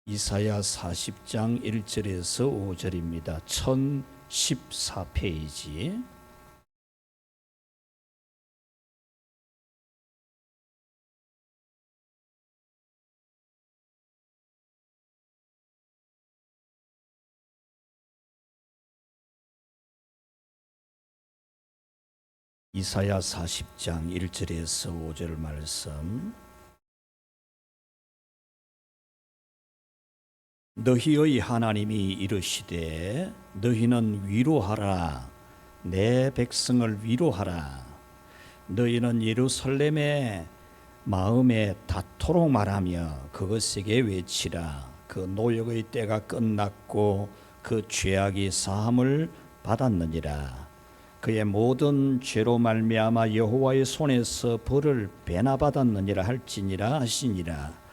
이사야 40장 1절에서 5절입니다. 1014페이지. 이사야 40장 1절에서 5절 말씀. 너희의 하나님이 이르시되 너희는 위로하라, 내 백성을 위로하라. 너희는 예루살렘의 마음에 닿도록 말하며 그것에게 외치라. 그 노역의 때가 끝났고 그 죄악이 사함을 받았느니라. 그의 모든 죄로 말미암아 여호와의 손에서 벌을 배나 받았느니라 할지니라 하시니라.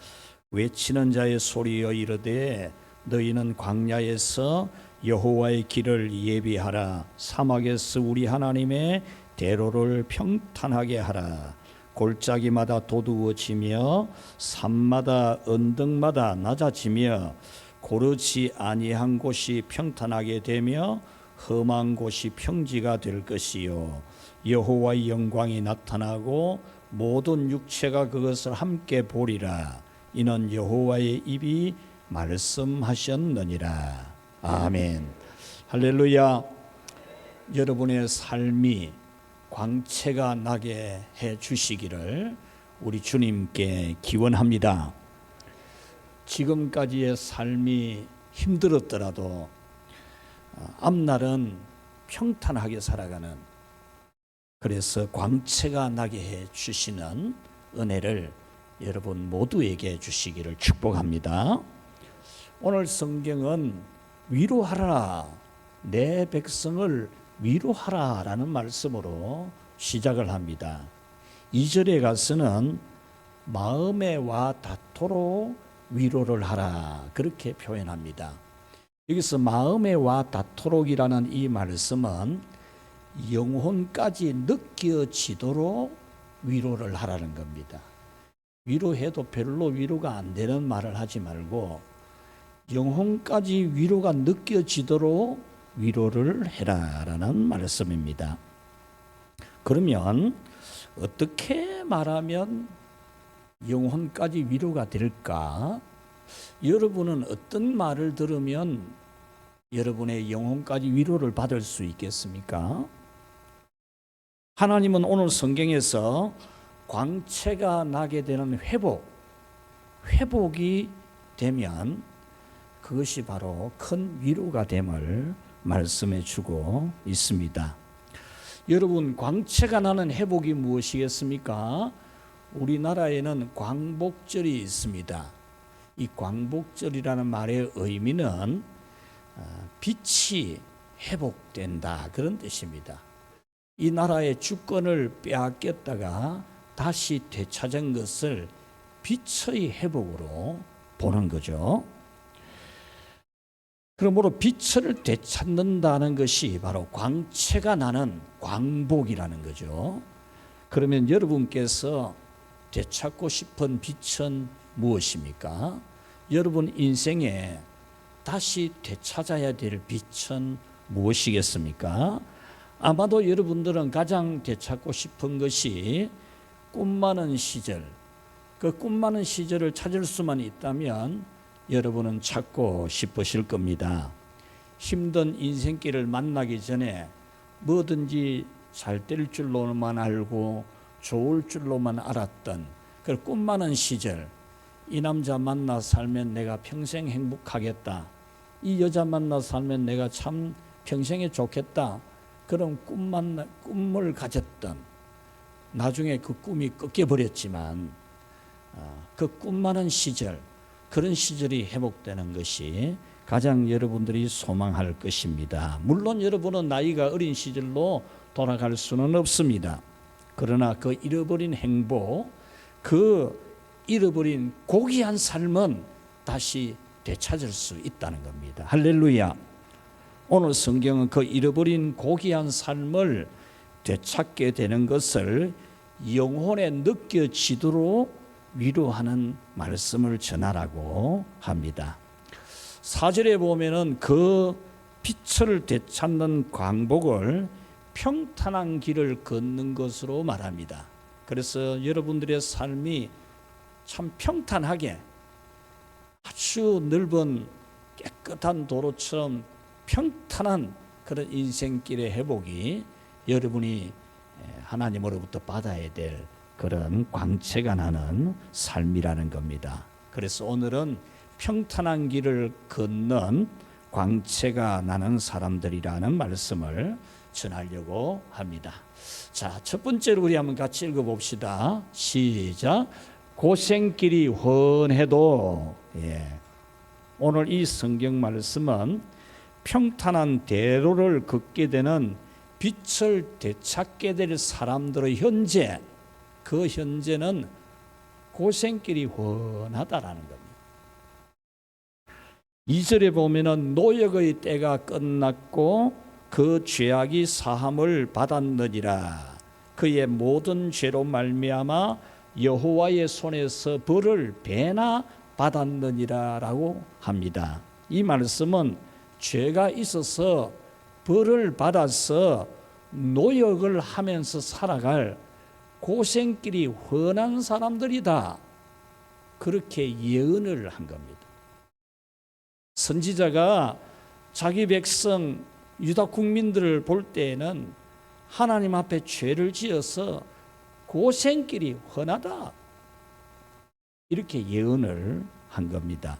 외치는 자의 소리여 이르되 너희는 광야에서 여호와의 길을 예비하라. 사막에서 우리 하나님의 대로를 평탄하게 하라. 골짜기마다 도두어지며 산마다 언덕마다 낮아지며 고르지 아니한 곳이 평탄하게 되며 험한 곳이 평지가 될 것이요, 여호와의 영광이 나타나고 모든 육체가 그것을 함께 보리라. 이는 여호와의 입이 말씀하셨느니라. 아멘. 할렐루야. 여러분의 삶이 광채가 나게 해 주시기를 우리 주님께 기원합니다. 지금까지의 삶이 힘들었더라도 앞날은 평탄하게 살아가는, 그래서 광채가 나게 해 주시는 은혜를 여러분 모두에게 주시기를 축복합니다. 오늘 성경은 위로하라, 내 백성을 위로하라 라는 말씀으로 시작을 합니다. 2절에 가서는 마음에 와 닿도록 위로를 하라, 그렇게 표현합니다. 여기서 마음에 와 닿도록이라는 이 말씀은 영혼까지 느껴지도록 위로를 하라는 겁니다. 위로해도 별로 위로가 안 되는 말을 하지 말고 영혼까지 위로가 느껴지도록 위로를 해라라는 말씀입니다. 그러면 어떻게 말하면 영혼까지 위로가 될까? 여러분은 어떤 말을 들으면 여러분의 영혼까지 위로를 받을 수 있겠습니까? 하나님은 오늘 성경에서 광채가 나게 되는 회복이 되면 그것이 바로 큰 위로가 됨을 말씀해 주고 있습니다. 여러분, 광채가 나는 회복이 무엇이겠습니까? 우리나라에는 광복절이 있습니다. 이 광복절이라는 말의 의미는 빛이 회복된다, 그런 뜻입니다. 이 나라의 주권을 빼앗겼다가 다시 되찾은 것을 빛의 회복으로 보는 거죠. 그러므로 빛을 되찾는다는 것이 바로 광채가 나는 광복이라는 거죠. 그러면 여러분께서 되찾고 싶은 빛은 무엇입니까? 여러분 인생에 다시 되찾아야 될 빛은 무엇이겠습니까? 아마도 여러분들은 가장 되찾고 싶은 것이 꿈 많은 시절, 그 꿈 많은 시절을 찾을 수만 있다면 여러분은 찾고 싶으실 겁니다. 힘든 인생길을 만나기 전에 뭐든지 잘 될 줄로만 알고 좋을 줄로만 알았던 그 꿈 많은 시절, 이 남자 만나 살면 내가 평생 행복하겠다, 이 여자 만나 살면 내가 참 평생에 좋겠다, 그런 꿈을 가졌던, 나중에 그 꿈이 꺾여버렸지만 그 꿈 많은 시절, 그런 시절이 회복되는 것이 가장 여러분들이 소망할 것입니다. 물론 여러분은 나이가 어린 시절로 돌아갈 수는 없습니다. 그러나 그 잃어버린 행복, 그 잃어버린 고귀한 삶은 다시 되찾을 수 있다는 겁니다. 할렐루야. 오늘 성경은 그 잃어버린 고귀한 삶을 되찾게 되는 것을 영혼에 느껴지도록 위로하는 말씀을 전하라고 합니다. 4절에 보면은 그 빛을 되찾는 광복을 평탄한 길을 걷는 것으로 말합니다. 그래서 여러분들의 삶이 참 평탄하게 아주 넓은 깨끗한 도로처럼 평탄한 그런 인생길의 회복이 여러분이 하나님으로부터 받아야 될 그런 광채가 나는 삶이라는 겁니다. 그래서 오늘은 평탄한 길을 걷는 광채가 나는 사람들이라는 말씀을 전하려고 합니다. 자, 첫 번째로 우리 한번 같이 읽어봅시다. 시작. 고생길이 훤해도, 오늘 이 성경 말씀은 평탄한 대로를 걷게 되는 빛을 되찾게 될 사람들의 현재, 그 현재는 고생길이 훤하다라는 겁니다. 2절에 보면은 노역의 때가 끝났고 그 죄악이 사함을 받았느니라. 그의 모든 죄로 말미암아 여호와의 손에서 벌을 배나 받았느니라라고 합니다. 이 말씀은 죄가 있어서 벌을 받아서 노역을 하면서 살아갈 고생길이 훤한 사람들이다. 그렇게 예언을 한 겁니다. 선지자가 자기 백성 유다 국민들을 볼 때에는 하나님 앞에 죄를 지어서 고생길이 훤하다. 이렇게 예언을 한 겁니다.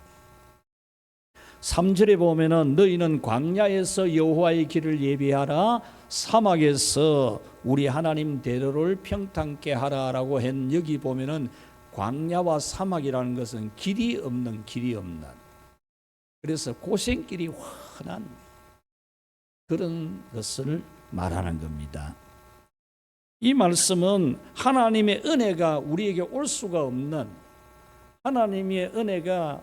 3절에 보면은 너희는 광야에서 여호와의 길을 예비하라, 사막에서 우리 하나님 대로를 평탄케 하라라고 한, 여기 보면은 광야와 사막이라는 것은 길이 없는, 그래서 고생길이 훤한 그런 것을 말하는 겁니다. 이 말씀은 하나님의 은혜가 우리에게 올 수가 없는, 하나님의 은혜가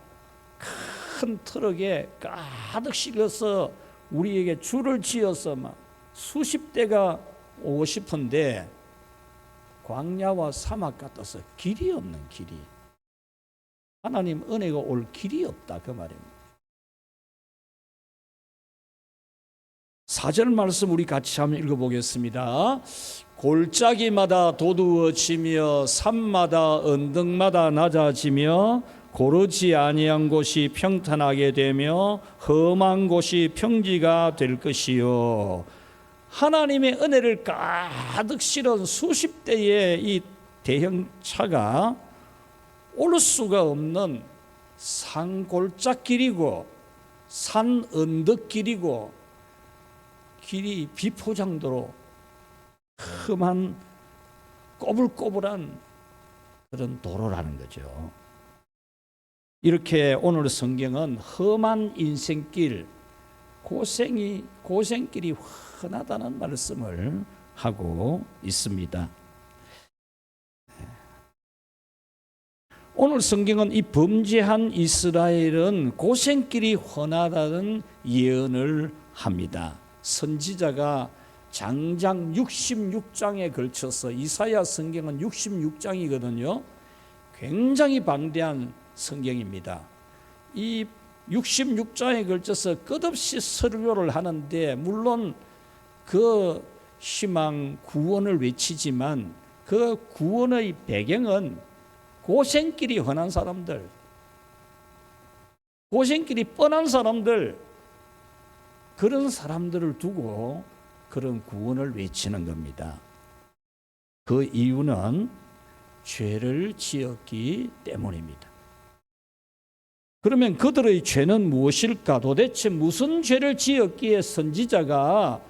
큰 트럭에 가득 실려서 우리에게 줄을 지어서 막 수십 대가 오고 싶은데 광야와 사막 같아서 길이 없는, 길이, 하나님 은혜가 올 길이 없다, 그 말입니다. 4절 말씀 우리 같이 한번 읽어보겠습니다. 골짜기마다 도두어지며 산마다 언덕마다 낮아지며 고르지 아니한 곳이 평탄하게 되며 험한 곳이 평지가 될 것이요. 하나님의 은혜를 가득 실은 수십 대의 이 대형차가 올 수가 없는 산골짜길이고 산 언덕길이고 길이 비포장도로 험한 꼬불꼬불한 그런 도로라는 거죠. 이렇게 오늘 성경은 험한 인생길, 고생길이 훤하다는 말씀을 하고 있습니다. 오늘 성경은 이 범죄한 이스라엘은 고생길이 훤하다는 예언을 합니다. 선지자가 장장 66장에 걸쳐서, 이사야 성경은 66장이거든요. 굉장히 방대한 성경입니다. 이 66장에 걸쳐서 끝없이 설교를 하는데, 물론 그 희망, 구원을 외치지만 그 구원의 배경은 고생길이 훤한 사람들, 고생길이 뻔한 사람들, 그런 사람들을 두고 그런 구원을 외치는 겁니다. 그 이유는 죄를 지었기 때문입니다. 그러면 그들의 죄는 무엇일까? 도대체 무슨 죄를 지었기에 선지자가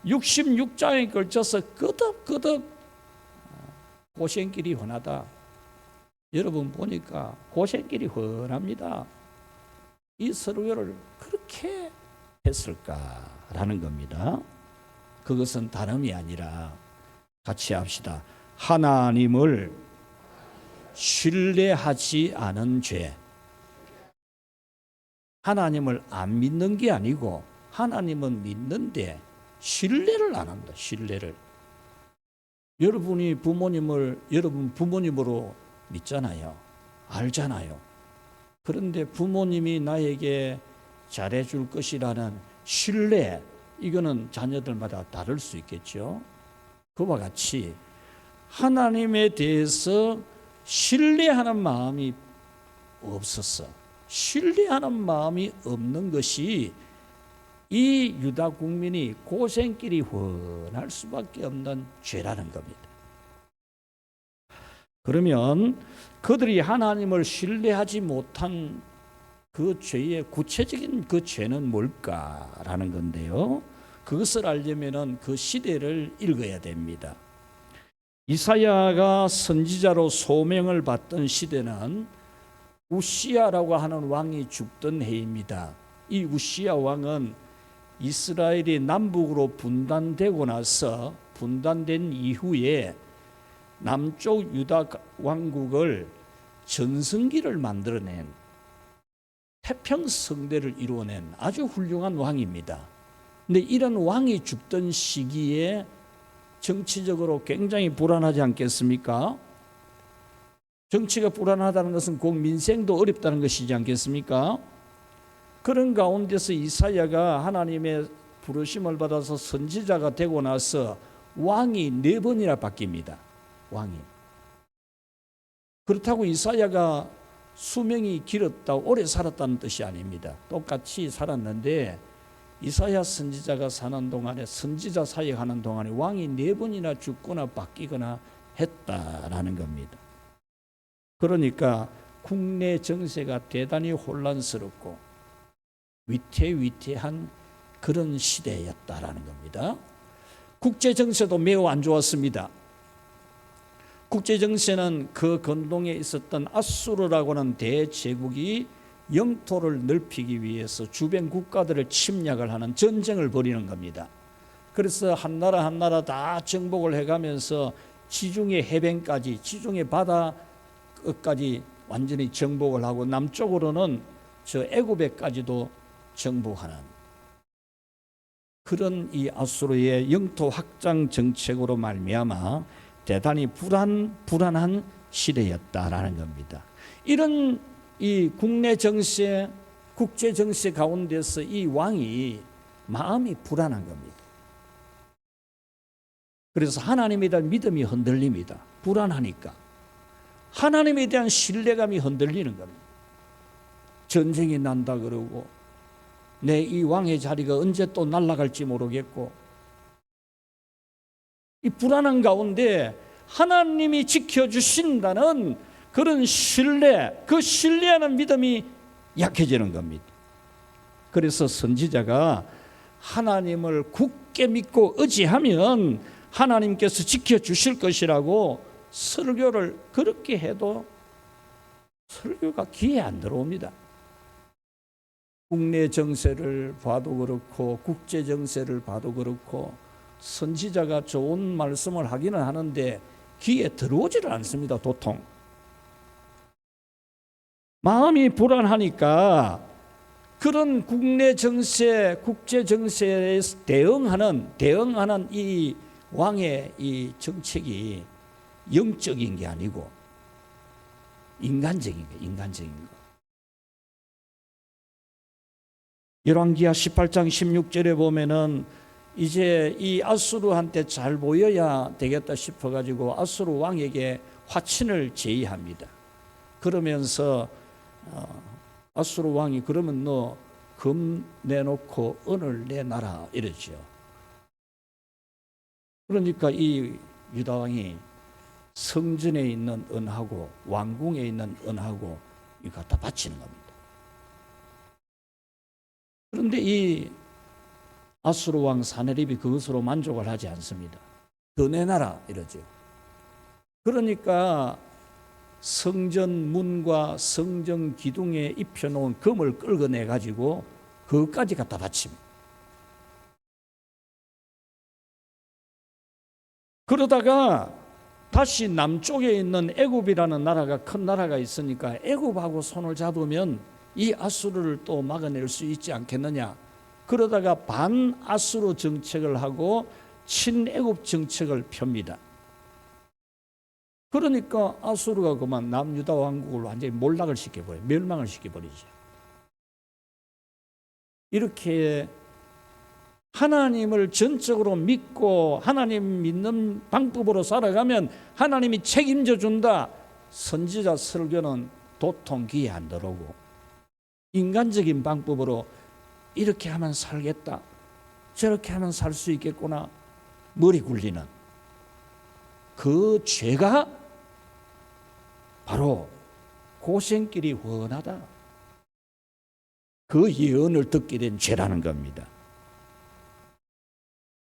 66장에 걸쳐서 끄덕끄덕 고생길이 훤하다. 여러분 보니까 고생길이 훤합니다. 이 설교를 그렇게 했을까라는 겁니다. 그것은 다름이 아니라, 같이 합시다. 하나님을 신뢰하지 않은 죄. 하나님을 안 믿는 게 아니고 하나님은 믿는데 신뢰를 안 한다. 신뢰를. 여러분이 부모님을 여러분 부모님으로 믿잖아요. 알잖아요. 그런데 부모님이 나에게 잘해줄 것이라는 신뢰, 이거는 자녀들마다 다를 수 있겠죠. 그와 같이 하나님에 대해서 신뢰하는 마음이 없었어. 신뢰하는 마음이 없는 것이 이 유다 국민이 고생길이 훤할 수밖에 없는 죄라는 겁니다. 그러면 그들이 하나님을 신뢰하지 못한 그 죄의 구체적인 그 죄는 뭘까라는 건데요. 그것을 알려면은 그 시대를 읽어야 됩니다. 이사야가 선지자로 소명을 받던 시대는 우시야라고 하는 왕이 죽던 해입니다. 이 우시야 왕은 이스라엘이 남북으로 분단되고 나서 분단된 이후에 남쪽 유다 왕국을 전성기를 만들어낸 태평성대를 이루어낸 아주 훌륭한 왕입니다. 근데 이런 왕이 죽던 시기에 정치적으로 굉장히 불안하지 않겠습니까? 정치가 불안하다는 것은 곧 민생도 어렵다는 것이지 않겠습니까? 그런 가운데서 이사야가 하나님의 부르심을 받아서 선지자가 되고 나서 왕이 4번이나 바뀝니다. 왕이. 그렇다고 이사야가 수명이 길었다, 오래 살았다는 뜻이 아닙니다. 똑같이 살았는데 이사야 선지자가 사는 동안에, 선지자 사역하는 동안에 왕이 4번이나 죽거나 바뀌거나 했다라는 겁니다. 그러니까 국내 정세가 대단히 혼란스럽고 위태위태한 그런 시대였다라는 겁니다. 국제 정세도 매우 안 좋았습니다. 국제 정세는 그 건동에 있었던 아수르라고 하는 대제국이 영토를 넓히기 위해서 주변 국가들을 침략을 하는 전쟁을 벌이는 겁니다. 그래서 한 나라 한 나라 다 정복을 해가면서 지중해 해변까지, 지중해 바다 끝까지 완전히 정복을 하고 남쪽으로는 저 애굽에까지도 정복하는 그런 이 아수르의 영토 확장 정책으로 말미암아 대단히 불안한 시대였다라는 겁니다. 이런 이 국내 정세, 국제 정세 가운데서 이 왕이 마음이 불안한 겁니다. 그래서 하나님에 대한 믿음이 흔들립니다. 불안하니까. 하나님에 대한 신뢰감이 흔들리는 겁니다. 전쟁이 난다 그러고 내 이 왕의 자리가 언제 또 날아갈지 모르겠고, 이 불안한 가운데 하나님이 지켜주신다는 그런 신뢰, 그 신뢰하는 믿음이 약해지는 겁니다. 그래서 선지자가 하나님을 굳게 믿고 의지하면 하나님께서 지켜주실 것이라고 설교를 그렇게 해도 설교가 귀에 안 들어옵니다. 국내 정세를 봐도 그렇고 국제 정세를 봐도 그렇고 선지자가 좋은 말씀을 하기는 하는데 귀에 들어오지를 않습니다. 도통. 마음이 불안하니까 그런 국내 정세, 국제 정세에 대응하는 이 왕의 이 정책이 영적인 게 아니고 인간적인 거. 열왕기하 18장 16절에 보면은 이제 이 아수르한테 잘 보여야 되겠다 싶어가지고 아수르 왕에게 화친을 제의합니다. 그러면서 아수르 왕이 그러면 너 금 내놓고 은을 내놔라 이러죠. 그러니까 이 유다 왕이 성전에 있는 은하고 왕궁에 있는 은하고 이거 다 바치는 겁니다. 그런데 이 아수르 왕 사네립이 그것으로 만족을 하지 않습니다. 더 내놔라 이러죠. 그러니까 성전 문과 성전 기둥에 입혀놓은 금을 끌어내 가지고 그것까지 갖다 바칩니다. 그러다가 다시 남쪽에 있는 애굽이라는 나라가, 큰 나라가 있으니까 애굽하고 손을 잡으면 이 아수르를 또 막아낼 수 있지 않겠느냐. 그러다가 반아수르 정책을 하고 친애굽 정책을 펴니다. 그러니까 아수르가 그만 남유다 왕국을 완전히 몰락을 시켜버려요. 멸망을 시켜버리죠. 이렇게 하나님을 전적으로 믿고 하나님 믿는 방법으로 살아가면 하나님이 책임져 준다. 선지자 설교는 도통 귀에 안 들어오고 인간적인 방법으로 이렇게 하면 살겠다, 저렇게 하면 살 수 있겠구나, 머리 굴리는 그 죄가 바로 고생길이 훤하다, 그 예언을 듣게 된 죄라는 겁니다.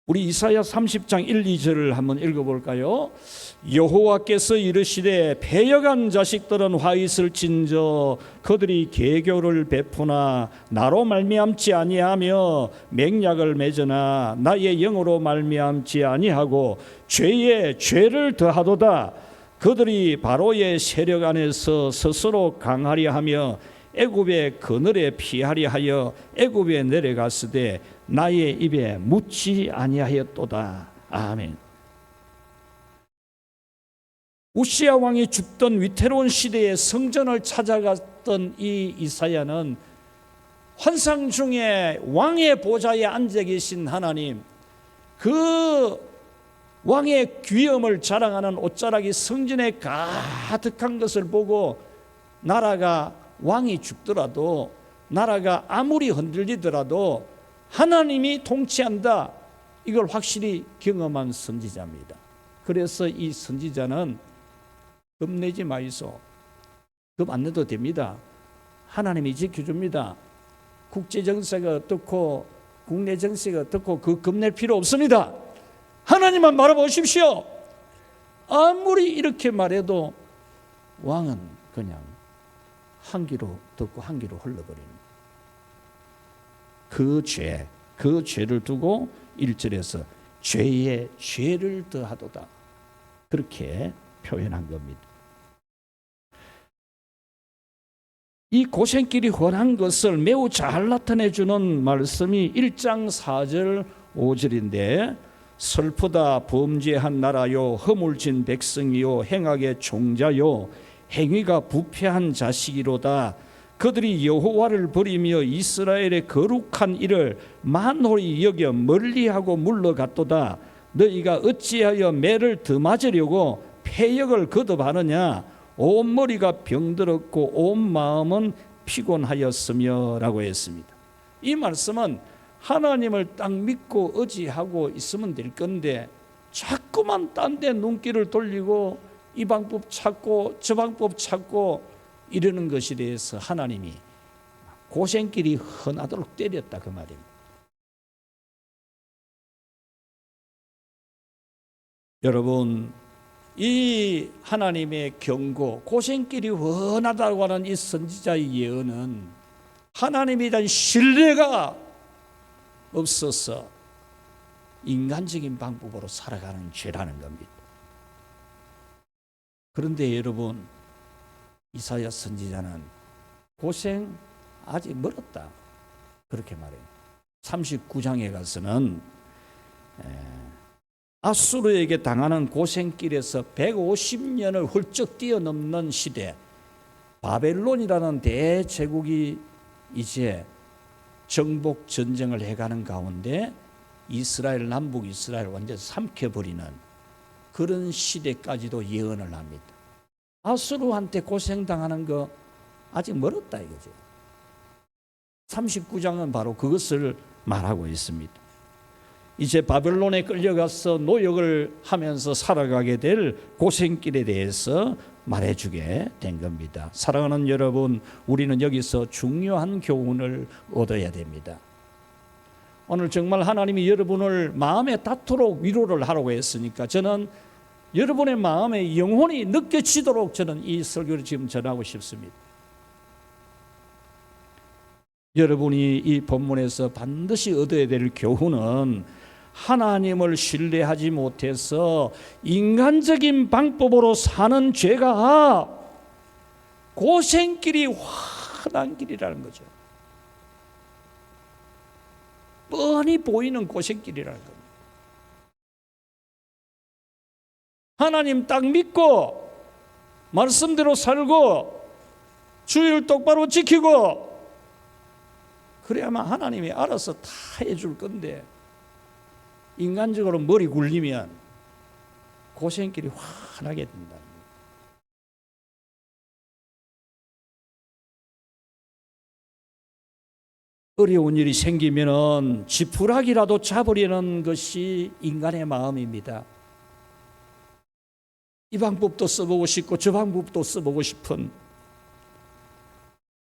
우리 이사야 30장 1, 2절을 한번 읽어볼까요? 여호와께서 이르시되 패역한 자식들은 화 있을 진저 그들이 계교를 베푸나 나로 말미암지 아니하며 맹약을 맺으나 나의 영으로 말미암지 아니하고 죄에 죄를 더하도다. 그들이 바로의 세력 안에서 스스로 강하려 하며 애굽의 그늘에 피하려 하여 애굽에 내려갔으되 나의 입에 묻지 아니하였도다. 아멘. 우시야 왕이 죽던 위태로운 시대에 성전을 찾아갔던 이 이사야는 환상 중에 왕의 보좌에 앉아 계신 하나님, 그 왕의 귀엄을 자랑하는 옷자락이 성전에 가득한 것을 보고 나라가 왕이 죽더라도 나라가 아무리 흔들리더라도 하나님이 통치한다, 이걸 확실히 경험한 선지자입니다. 그래서 이 선지자는 겁내지 마이소, 겁 안 내도 됩니다. 하나님이 지켜줍니다. 국제정세가 어떻고 국내 정세가 어떻고 그 겁낼 필요 없습니다. 하나님만 바라보십시오. 아무리 이렇게 말해도 왕은 그냥 한 귀로 듣고 한 귀로 흘러버리는 그 죄를 두고 1절에서 죄에 죄를 더하도다, 그렇게 표현한 겁니다. 이 고생길이 훤한 것을 매우 잘 나타내주는 말씀이 1장 4절 5절인데 슬프다 범죄한 나라요 허물진 백성이요 행악의 종자요 행위가 부패한 자식이로다. 그들이 여호와를 버리며 이스라엘의 거룩한 일을 만홀히 여겨 멀리하고 물러갔도다. 너희가 어찌하여 매를 더 맞으려고 패역을 거듭하느냐. 온 머리가 병들었고 온 마음은 피곤하였으며 라고 했습니다. 이 말씀은 하나님을 딱 믿고 의지하고 있으면 될 건데 자꾸만 딴 데 눈길을 돌리고 이 방법 찾고 저 방법 찾고 이러는 것에 대해서 하나님이 고생길이 흔하도록 때렸다, 그 말입니다. 여러분, 이 하나님의 경고, 고생길이 흔하다고 하는 이 선지자의 예언은 하나님에 대한 신뢰가 없어서 인간적인 방법으로 살아가는 죄라는 겁니다. 그런데 여러분, 이사야 선지자는 고생 아직 멀었다, 그렇게 말해요. 39장에 가서는 아수르에게 당하는 고생길에서 150년을 훌쩍 뛰어넘는 시대, 바벨론이라는 대제국이 이제 정복 전쟁을 해가는 가운데 이스라엘, 남북 이스라엘 완전 삼켜버리는 그런 시대까지도 예언을 합니다. 아수르한테 고생당하는 거 아직 멀었다 이거죠. 39장은 바로 그것을 말하고 있습니다. 이제 바벨론에 끌려가서 노역을 하면서 살아가게 될 고생길에 대해서 말해주게 된 겁니다. 사랑하는 여러분, 우리는 여기서 중요한 교훈을 얻어야 됩니다. 오늘 정말 하나님이 여러분을 마음에 닿도록 위로를 하라고 했으니까 저는 여러분의 마음에 영혼이 느껴지도록 저는 이 설교를 지금 전하고 싶습니다. 여러분이 이 본문에서 반드시 얻어야 될 교훈은 하나님을 신뢰하지 못해서 인간적인 방법으로 사는 죄가 고생길이 환한 길이라는 거죠. 뻔히 보이는 고생길이라는 겁니다. 하나님 딱 믿고 말씀대로 살고 주의를 똑바로 지키고 그래야만 하나님이 알아서 다 해줄 건데 인간적으로 머리 굴리면 고생길이 환하게 된다. 어려운 일이 생기면은 지푸라기라도 잡으려는 것이 인간의 마음입니다. 이 방법도 써보고 싶고 저 방법도 써보고 싶은,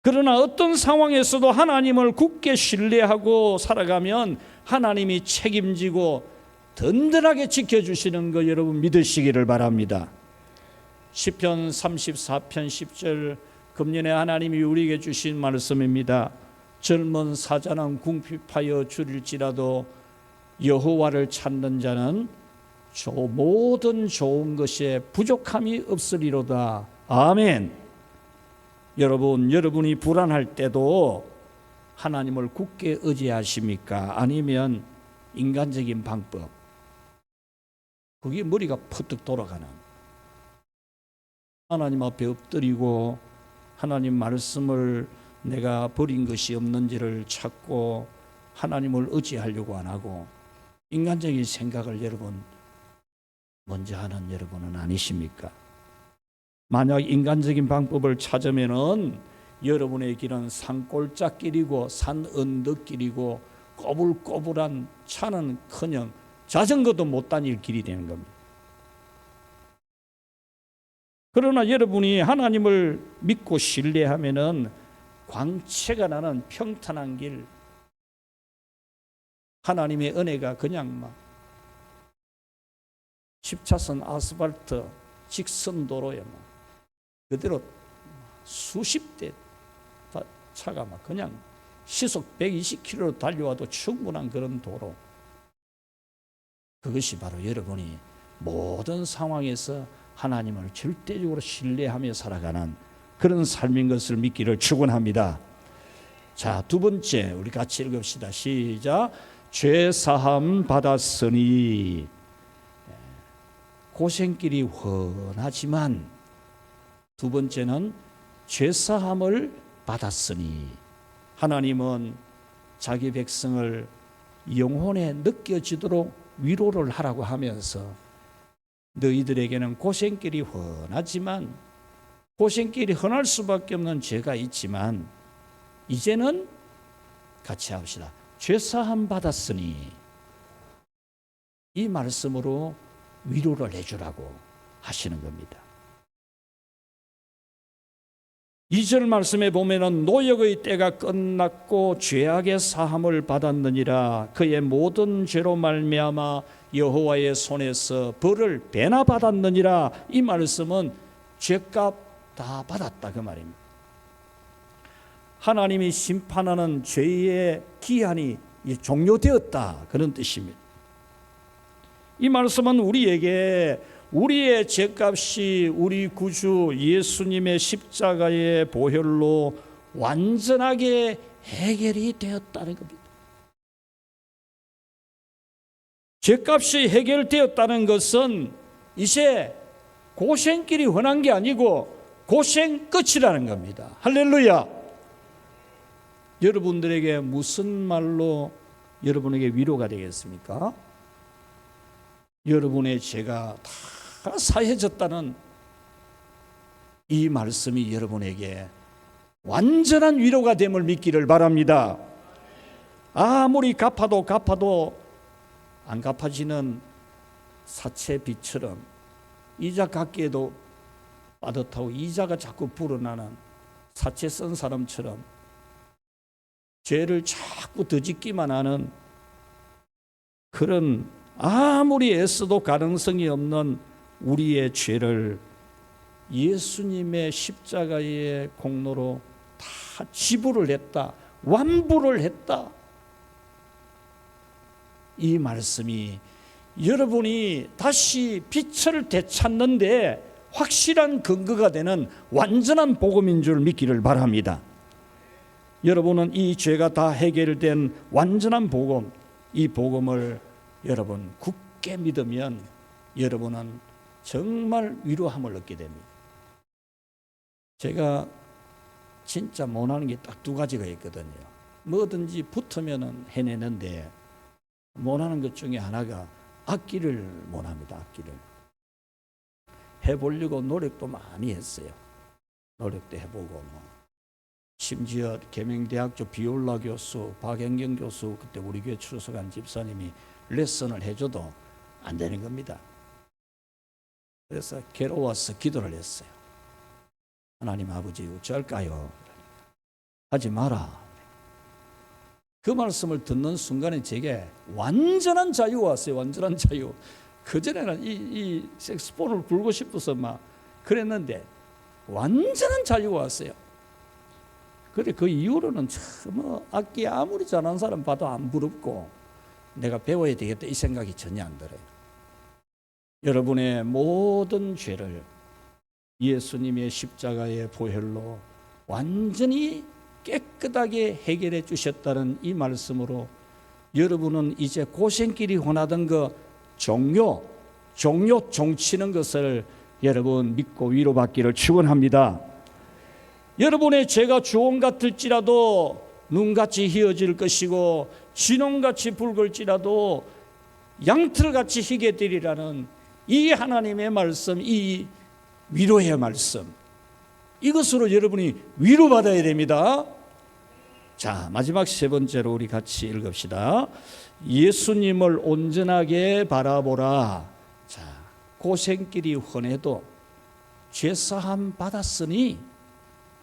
그러나 어떤 상황에서도 하나님을 굳게 신뢰하고 살아가면 하나님이 책임지고 든든하게 지켜주시는 거 여러분 믿으시기를 바랍니다. 시편 34편 10절, 금년에 하나님이 우리에게 주신 말씀입니다. 젊은 사자는 궁핍하여 줄일지라도 여호와를 찾는 자는 모든 좋은 것에 부족함이 없으리로다. 아멘. 여러분이 불안할 때도 하나님을 굳게 의지하십니까? 아니면 인간적인 방법, 그게 머리가 퍼뜩 돌아가는, 하나님 앞에 엎드리고 하나님 말씀을 내가 버린 것이 없는지를 찾고 하나님을 의지하려고 안 하고 인간적인 생각을 여러분 먼저 하는 여러분은 아니십니까? 만약 인간적인 방법을 찾으면은 여러분의 길은 산골짜길이고 산 언덕길이고 꼬불꼬불한 차는커녕 자전거도 못 다닐 길이 되는 겁니다. 그러나 여러분이 하나님을 믿고 신뢰하면은 광채가 나는 평탄한 길, 하나님의 은혜가 그냥 막 10차선 아스팔트 직선도로에 막 그대로 수십 대 차가 막 그냥 시속 120km로 달려와도 충분한 그런 도로, 그것이 바로 여러분이 모든 상황에서 하나님을 절대적으로 신뢰하며 살아가는 그런 삶인 것을 믿기를 축원합니다. 자, 두 번째 우리 같이 읽읍시다. 시작. 죄 사함 받았으니. 고생길이 훤하지만 두 번째는 죄 사함을 받았으니, 하나님은 자기 백성을 영혼에 느껴지도록 위로를 하라고 하면서 너희들에게는 고생길이 훤하지만, 고생길이 훤할 수밖에 없는 죄가 있지만 이제는 같이 합시다. 죄사함 받았으니, 이 말씀으로 위로를 해주라고 하시는 겁니다. 2절 말씀에 보면은 노역의 때가 끝났고 죄악의 사함을 받았느니라. 그의 모든 죄로 말미암아 여호와의 손에서 벌을 배나 받았느니라. 이 말씀은 죄값 다 받았다 그 말입니다. 하나님이 심판하는 죄의 기한이 종료되었다 그런 뜻입니다. 이 말씀은 우리에게 우리의 죄값이 우리 구주 예수님의 십자가의 보혈로 완전하게 해결이 되었다는 겁니다. 죄값이 해결되었다는 것은 이제 고생길이 훤한 게 아니고 고생 끝이라는 겁니다. 할렐루야. 여러분들에게 무슨 말로 여러분에게 위로가 되겠습니까? 여러분의 죄가 다 사해졌다는 이 말씀이 여러분에게 완전한 위로가 됨을 믿기를 바랍니다. 아무리 갚아도 안 갚아지는 사채빚처럼, 이자 갚기에도 빠듯하고 이자가 자꾸 불어나는 사채 쓴 사람처럼 죄를 자꾸 더 짓기만 하는 그런, 아무리 애써도 가능성이 없는 우리의 죄를 예수님의 십자가의 공로로 다 지불을 했다, 완부를 했다. 이 말씀이 여러분이 다시 빛을 되찾는데 확실한 근거가 되는 완전한 복음인 줄 믿기를 바랍니다. 여러분은 이 죄가 다 해결된 완전한 복음, 이 복음을 여러분 굳게 믿으면 여러분은 정말 위로함을 얻게 됩니다. 제가 진짜 원하는 게 딱 두 가지가 있거든요. 뭐든지 붙으면 해내는데 못하는 것 중에 하나가 악기를 못합니다. 악기를 해보려고 노력도 많이 했어요. 노력도 해보고 심지어 계명대학교 비올라 교수, 박영경 교수, 그때 우리 교회 출석한 집사님이 레슨을 해줘도 안 되는 겁니다. 그래서 괴로워서 기도를 했어요. 하나님 아버지 어쩔까요? 하지 마라. 그 말씀을 듣는 순간에 제게 완전한 자유가 왔어요. 완전한 자유. 그전에는 이 색소폰을 불고 싶어서 막 그랬는데 완전한 자유가 왔어요. 그런데 그 이후로는 참 악기 아무리 잘하는 사람 봐도 안 부럽고 내가 배워야 되겠다 이 생각이 전혀 안 들어요. 여러분의 모든 죄를 예수님의 십자가의 보혈로 완전히 깨끗하게 해결해 주셨다는 이 말씀으로 여러분은 이제 고생길이 원하던 그 종치는 것을 여러분 믿고 위로받기를 축원합니다. 여러분의 죄가 주홍 같을지라도 눈같이 희어질 것이고 진홍같이 붉을지라도 양털같이 희게 되리라는 이 하나님의 말씀, 이 위로의 말씀, 이것으로 여러분이 위로받아야 됩니다. 자, 마지막 세 번째로 우리 같이 읽읍시다. 예수님을 온전하게 바라보라. 자, 고생길이 훤해도 죄사함 받았으니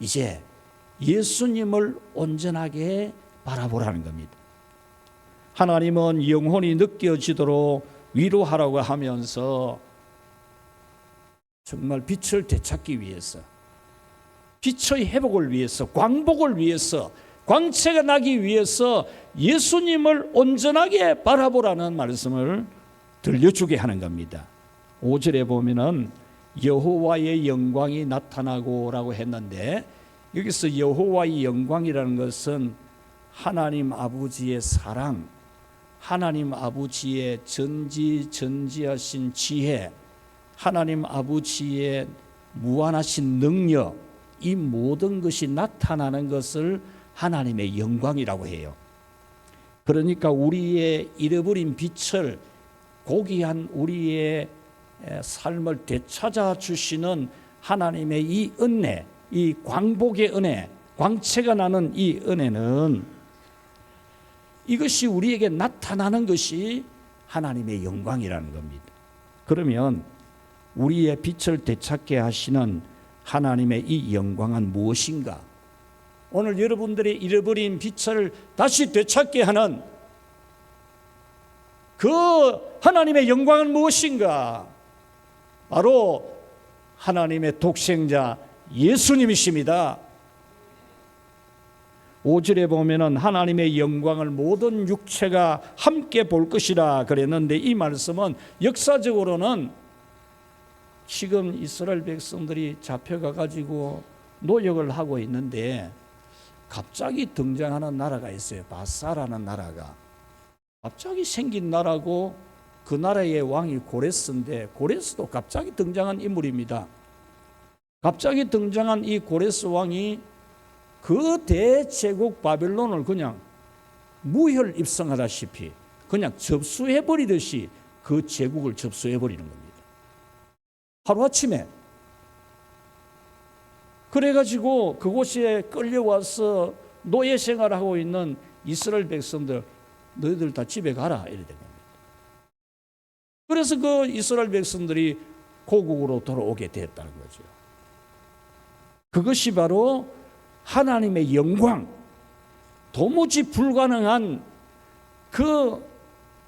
이제 예수님을 온전하게 바라보라는 겁니다. 하나님은 영혼이 느껴지도록 위로하라고 하면서 정말 빛을 되찾기 위해서, 빛의 회복을 위해서, 광복을 위해서, 광채가 나기 위해서 예수님을 온전하게 바라보라는 말씀을 들려주게 하는 겁니다. 5절에 보면은 여호와의 영광이 나타나고라고 했는데 여기서 여호와의 영광이라는 것은 하나님 아버지의 사랑, 하나님 아버지의 전지전지하신 지혜, 하나님 아버지의 무한하신 능력, 이 모든 것이 나타나는 것을 하나님의 영광이라고 해요. 그러니까 우리의 잃어버린 빛을, 고귀한 우리의 삶을 되찾아 주시는 하나님의 이 은혜, 이 광복의 은혜, 광채가 나는 이 은혜는 이것이 우리에게 나타나는 것이 하나님의 영광이라는 겁니다. 그러면 우리의 빛을 되찾게 하시는 하나님의 이 영광은 무엇인가? 오늘 여러분들의 잃어버린 빛을 다시 되찾게 하는 그 하나님의 영광은 무엇인가? 바로 하나님의 독생자 예수님이십니다. 5절에 보면은 하나님의 영광을 모든 육체가 함께 볼 것이라 그랬는데 이 말씀은 역사적으로는 지금 이스라엘 백성들이 잡혀가 가지고 노역을 하고 있는데 갑자기 등장하는 나라가 있어요. 바사라는 나라가 갑자기 생긴 나라고 그 나라의 왕이 고레스인데 고레스도 갑자기 등장한 인물입니다. 갑자기 등장한 이 고레스 왕이 그 대제국 바벨론을 그냥 무혈 입성하다시피 그냥 접수해버리듯이 그 제국을 접수해버리는 겁니다. 하루아침에. 그래가지고 그곳에 끌려와서 노예 생활을 하고 있는 이스라엘 백성들, 너희들 다 집에 가라 이래 된 겁니다. 그래서 그 이스라엘 백성들이 고국으로 돌아오게 되었다는 거죠. 그것이 바로 하나님의 영광, 도무지 불가능한 그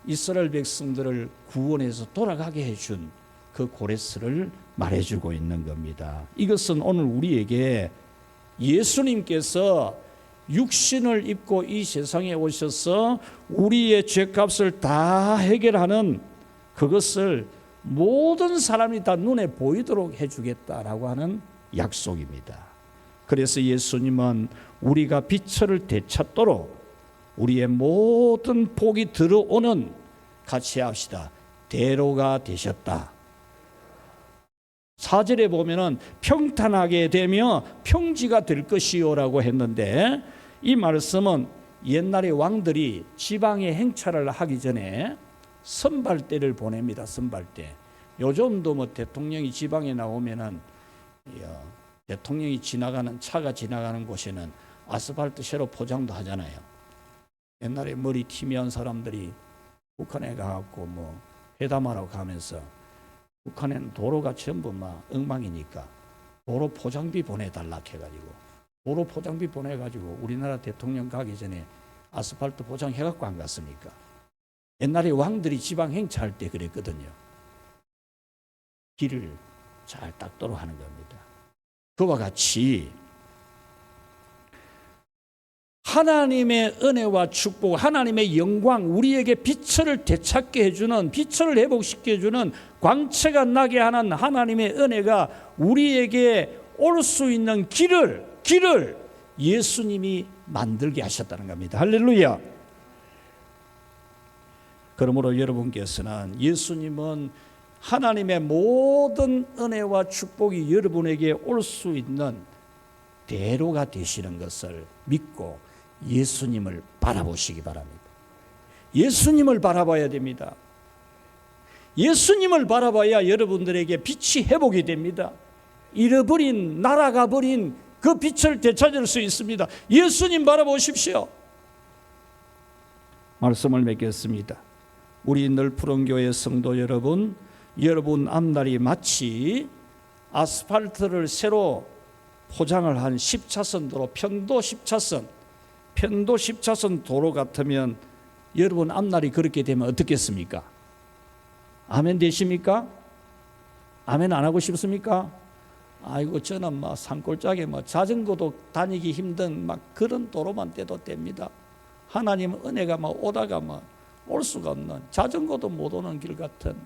이스라엘 백성들을 구원해서 돌아가게 해준 그 고레스를 말해주고 있는 겁니다. 이것은 오늘 우리에게 예수님께서 육신을 입고 이 세상에 오셔서 우리의 죄값을 다 해결하는 그것을 모든 사람이 다 눈에 보이도록 해주겠다라고 하는 약속입니다. 그래서 예수님은 우리가 빛을 되찾도록 우리의 모든 복이 들어오는, 같이 합시다, 대로가 되셨다. 4절에 보면은 평탄하게 되며 평지가 될 것이요라고 했는데 이 말씀은 옛날에 왕들이 지방에 행차를 하기 전에 선발대를 보냅니다. 선발대. 요즘도 뭐 대통령이 지방에 나오면은 대통령이 지나가는 차가 지나가는 곳에는 아스팔트 새로 포장도 하잖아요. 옛날에 머리 티미한 사람들이 북한에 가갖고 뭐 회담하러 가면서 북한에는 도로가 전부 막 엉망이니까 도로 포장비 보내달라 해가지고 도로 포장비 보내가지고 우리나라 대통령 가기 전에 아스팔트 포장해갖고 안 갔습니까? 옛날에 왕들이 지방 행차할 때 그랬거든요. 길을 잘 닦도록 하는 겁니다. 그와 같이 하나님의 은혜와 축복, 하나님의 영광, 우리에게 빛을 되찾게 해주는, 빛을 회복시켜 주는, 광채가 나게 하는 하나님의 은혜가 우리에게 올 수 있는 길을 예수님이 만들게 하셨다는 겁니다. 할렐루야. 그러므로 여러분께서는 예수님은 하나님의 모든 은혜와 축복이 여러분에게 올 수 있는 대로가 되시는 것을 믿고 예수님을 바라보시기 바랍니다. 예수님을 바라봐야 됩니다. 예수님을 바라봐야 여러분들에게 빛이 회복이 됩니다. 잃어버린, 날아가 버린 그 빛을 되찾을 수 있습니다. 예수님 바라보십시오. 말씀을 맺겠습니다. 우리 늘푸른 교회 성도 여러분, 여러분 앞날이 마치 아스팔트를 새로 포장을 한 10차선 도로, 편도 10차선 도로 같으면 여러분 앞날이 그렇게 되면 어떻겠습니까? 아멘 되십니까? 아멘 안 하고 싶습니까? 아이고 저는 막 산골짜기 자전거도 다니기 힘든 그런 도로만 떼도 됩니다. 하나님 은혜가 오다가 올 수가 없는, 자전거도 못 오는 길 같은,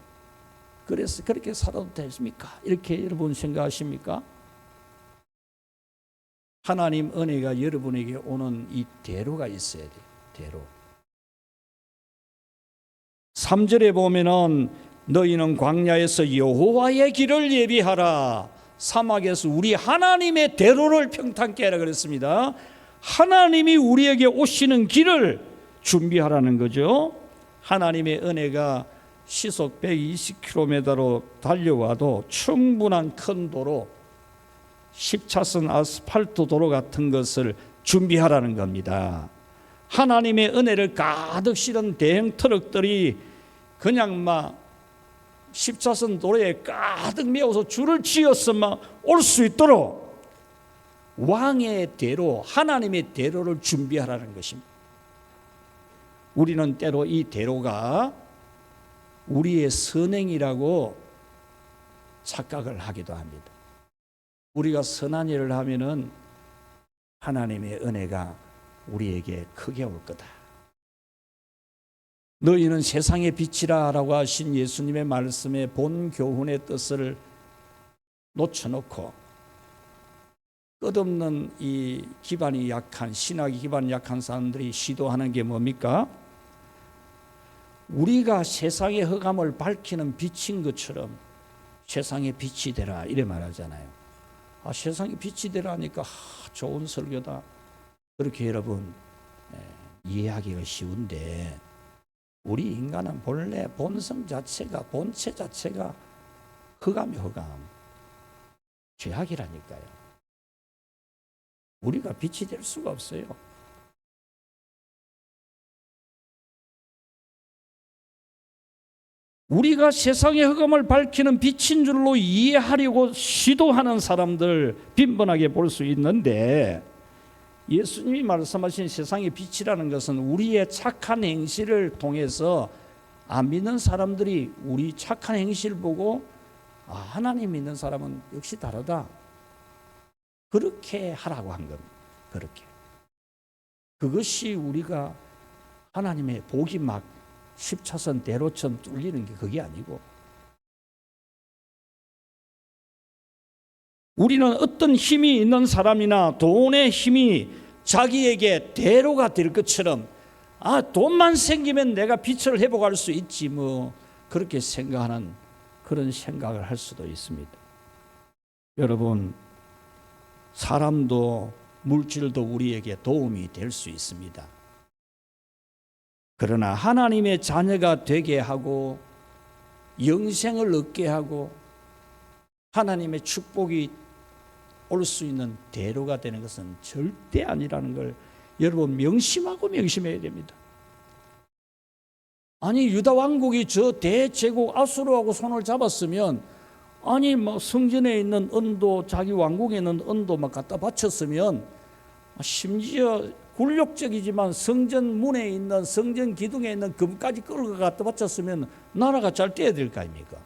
그래서 그렇게 살아도 되십니까? 이렇게 여러분 생각하십니까? 하나님 은혜가 여러분에게 오는 이 대로가 있어야 돼요. 대로. 3절에 보면은 너희는 광야에서 여호와의 길을 예비하라. 사막에서 우리 하나님의 대로를 평탄케 하라 그랬습니다. 하나님이 우리에게 오시는 길을 준비하라는 거죠. 하나님의 은혜가 시속 120km로 달려와도 충분한 큰 도로, 10차선 아스팔트 도로 같은 것을 준비하라는 겁니다. 하나님의 은혜를 가득 실은 대형 트럭들이 그냥 10차선 도로에 가득 메워서 줄을 지어서 올 수 있도록 왕의 대로, 하나님의 대로를 준비하라는 것입니다. 우리는 때로 이 대로가 우리의 선행이라고 착각을 하기도 합니다. 우리가 선한 일을 하면은 하나님의 은혜가 우리에게 크게 올 거다. 너희는 세상의 빛이라 라고 하신 예수님의 말씀의 본 교훈의 뜻을 놓쳐놓고 끝없는 이 기반이 약한, 신학이 기반이 약한 사람들이 시도하는 게 뭡니까? 우리가 세상의 흑암을 밝히는 빛인 것처럼 세상의 빛이 되라 이래 말하잖아요. 세상의 빛이 되라 하니까 좋은 설교다, 그렇게 여러분 이해하기가 쉬운데, 우리 인간은 본래 본성 자체가, 본체 자체가 흑암이 흑암, 죄악이라니까요. 우리가 빛이 될 수가 없어요. 우리가 세상의 흑암을 밝히는 빛인 줄로 이해하려고 시도하는 사람들 빈번하게 볼 수 있는데, 예수님이 말씀하신 세상의 빛이라는 것은 우리의 착한 행실을 통해서 안 믿는 사람들이 우리 착한 행실을 보고 하나님 믿는 사람은 역시 다르다, 그렇게 하라고 한 겁니다. 그렇게. 그것이 우리가 하나님의 복이 10차선 대로처럼 뚫리는 게 그게 아니고, 우리는 어떤 힘이 있는 사람이나 돈의 힘이 자기에게 대로가 될 것처럼 돈만 생기면 내가 빛을 회복할 수 있지 그렇게 생각하는 그런 생각을 할 수도 있습니다. 여러분, 사람도 물질도 우리에게 도움이 될 수 있습니다. 그러나 하나님의 자녀가 되게 하고 영생을 얻게 하고 하나님의 축복이 올 수 있는 대로가 되는 것은 절대 아니라는 걸 여러분 명심하고 명심해야 됩니다. 아니 유다 왕국이 저 대제국 아수르하고 손을 잡았으면 아니 뭐 성전에 있는 은도 자기 왕국에 있는 은도 막 갖다 바쳤으면 심지어 굴욕적이지만 성전 문에 있는 성전 기둥에 있는 금까지 끌고 갖다 바쳤으면 나라가 잘 돼야 될 거 아닙니까?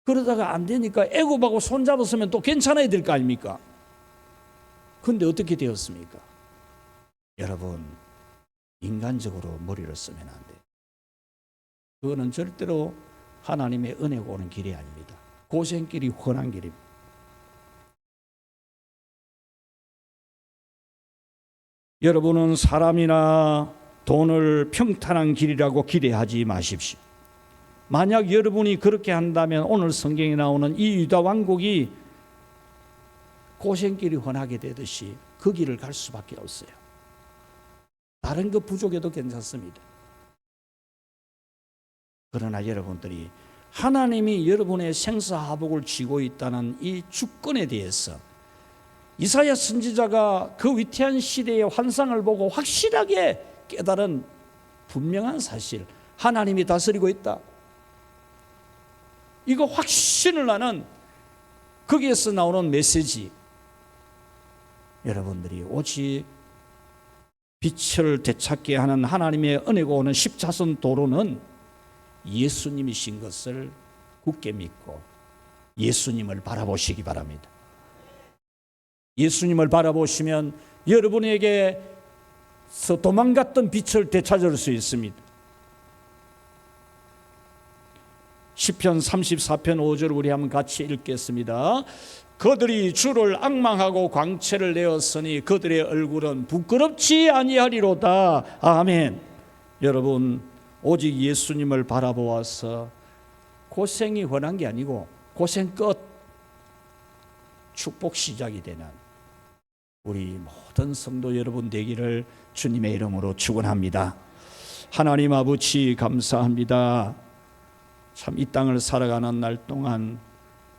그러다가 안 되니까 애굽하고 손 잡았으면 또 괜찮아야 될 거 아닙니까? 그런데 어떻게 되었습니까? 여러분 인간적으로 머리를 쓰면 안 돼요. 그거는 절대로 하나님의 은혜가 오는 길이 아닙니다. 고생길이 훤한 길입니다. 여러분은 사람이나 돈을 평탄한 길이라고 기대하지 마십시오. 만약 여러분이 그렇게 한다면 오늘 성경에 나오는 이 유다 왕국이 고생길이 훤하게 되듯이 그 길을 갈 수밖에 없어요. 다른 것 부족해도 괜찮습니다. 그러나 여러분들이 하나님이 여러분의 생사하복을 쥐고 있다는 이 주권에 대해서 이사야 선지자가 그 위태한 시대의 환상을 보고 확실하게 깨달은 분명한 사실, 하나님이 다스리고 있다. 이거 확신을 하는 거기에서 나오는 메시지, 여러분들이 오직 빛을 되찾게 하는 하나님의 은혜가 오는 십자선 도로는 예수님이신 것을 굳게 믿고 예수님을 바라보시기 바랍니다. 예수님을 바라보시면 여러분에게서 도망갔던 빛을 되찾을 수 있습니다. 시편 34편 5절 우리 한번 같이 읽겠습니다. 그들이 주를 앙망하고 광채를 내었으니 그들의 얼굴은 부끄럽지 아니하리로다. 아멘. 여러분 오직 예수님을 바라보아서 고생이 훤한 게 아니고 고생 끝 축복 시작이 되는 우리 모든 성도 여러분 되기를 주님의 이름으로 축원합니다. 하나님 아버지 감사합니다. 참 이 땅을 살아가는 날 동안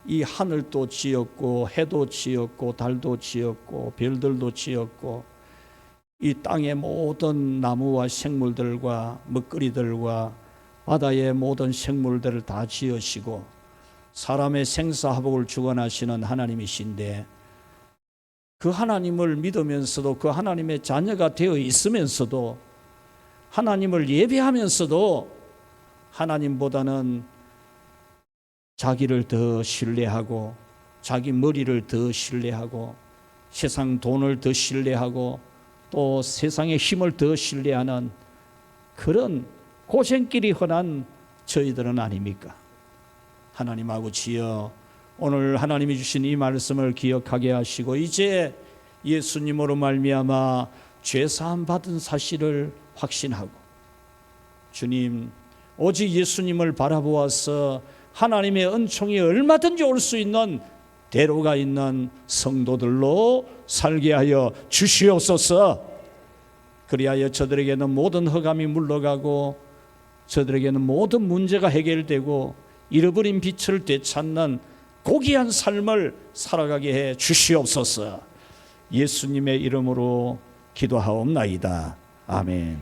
이 하늘도 지었고 해도 지었고 달도 지었고 별들도 지었고 이 땅의 모든 나무와 생물들과 먹거리들과 바다의 모든 생물들을 다 지으시고 사람의 생사화복을 주관하시는 하나님이신데 그 하나님을 믿으면서도 그 하나님의 자녀가 되어 있으면서도 하나님을 예배하면서도 하나님보다는 자기를 더 신뢰하고 자기 머리를 더 신뢰하고 세상 돈을 더 신뢰하고 또 세상의 힘을 더 신뢰하는 그런 고생길이 훤한 저희들은 아닙니까? 하나님 아버지여, 오늘 하나님이 주신 이 말씀을 기억하게 하시고 이제 예수님으로 말미암아 죄사함 받은 사실을 확신하고 주님 오직 예수님을 바라보아서 하나님의 은총이 얼마든지 올 수 있는 대로가 있는 성도들로 살게 하여 주시옵소서. 그리하여 저들에게는 모든 흑암이 물러가고 저들에게는 모든 문제가 해결되고 잃어버린 빛을 되찾는 고귀한 삶을 살아가게 해 주시옵소서. 예수님의 이름으로 기도하옵나이다. 아멘.